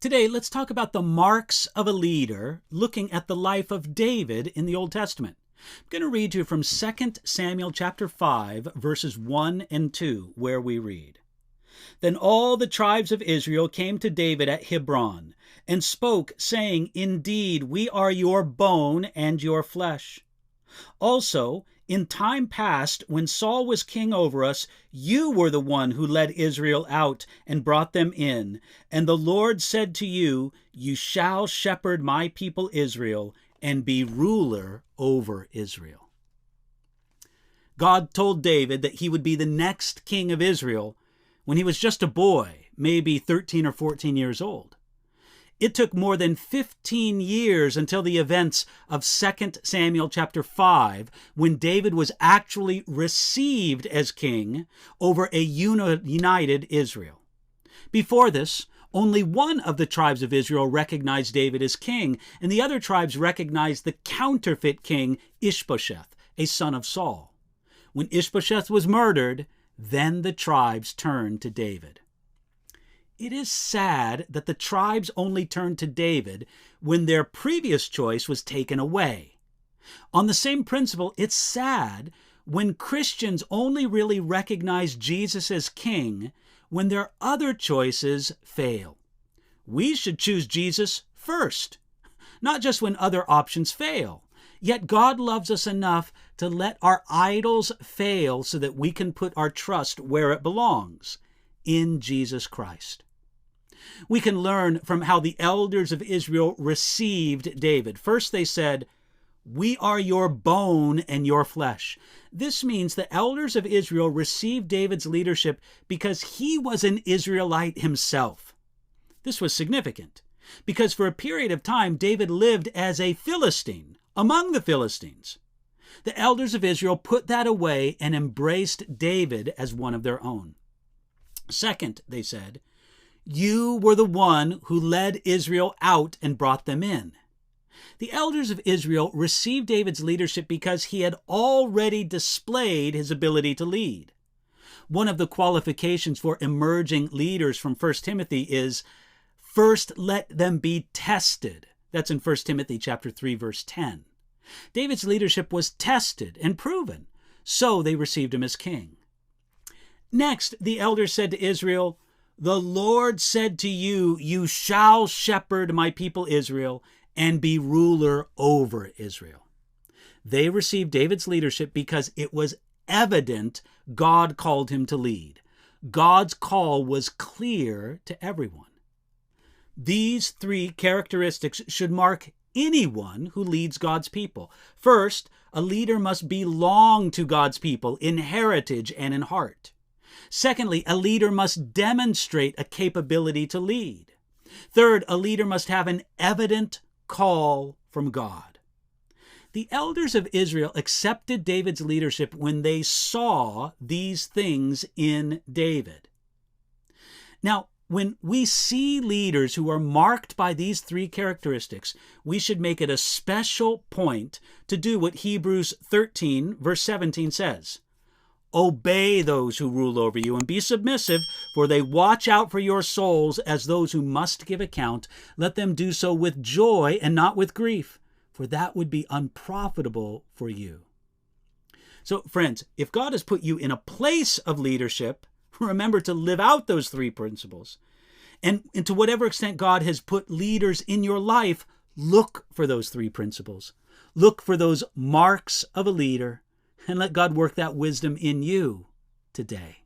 Today, let's talk about the marks of a leader, looking at the life of David in the Old Testament. I'm going to read you from 2 Samuel chapter 5, verses 1 and 2, where we read, "Then all the tribes of Israel came to David at Hebron, and spoke, saying, Indeed, we are your bone and your flesh. Also, in time past, when Saul was king over us, you were the one who led Israel out and brought them in. And the Lord said to you, You shall shepherd my people Israel and be ruler over Israel." God told David that he would be the next king of Israel when he was just a boy, maybe 13 or 14 years old. It took more than 15 years until the events of 2 Samuel chapter 5, when David was actually received as king over a united Israel. Before this, only one of the tribes of Israel recognized David as king, and the other tribes recognized the counterfeit king Ishbosheth, a son of Saul. When Ishbosheth was murdered, then the tribes turned to David. It is sad that the tribes only turned to David when their previous choice was taken away. On the same principle, it's sad when Christians only really recognize Jesus as king when their other choices fail. We should choose Jesus first, not just when other options fail. Yet God loves us enough to let our idols fail so that we can put our trust where it belongs, in Jesus Christ. We can learn from how the elders of Israel received David. First they said, "We are your bone and your flesh." This means the elders of Israel received David's leadership because he was an Israelite himself. This was significant because for a period of time David lived as a Philistine among the Philistines. The elders of Israel put that away and embraced David as one of their own. Second, they said, "You were the one who led Israel out and brought them in." The elders of Israel received David's leadership because he had already displayed his ability to lead. One of the qualifications for emerging leaders from 1 Timothy is, "First let them be tested." That's in 1 Timothy chapter 3, verse 10. David's leadership was tested and proven, so they received him as king. Next, the elders said to Israel, "The Lord said to you, You shall shepherd my people Israel and be ruler over Israel." They received David's leadership because it was evident God called him to lead. God's call was clear to everyone. These three characteristics should mark anyone who leads God's people. First, a leader must belong to God's people in heritage and in heart. Secondly, a leader must demonstrate a capability to lead. Third, a leader must have an evident call from God. The elders of Israel accepted David's leadership when they saw these things in David. Now, when we see leaders who are marked by these three characteristics, we should make it a special point to do what Hebrews 13, verse 17 says. "Obey those who rule over you and be submissive, for they watch out for your souls as those who must give account. Let them do so with joy and not with grief, for that would be unprofitable for you." So, friends, if God has put you in a place of leadership, remember to live out those three principles. And to whatever extent God has put leaders in your life, look for those three principles. Look for those marks of a leader, and let God work that wisdom in you today.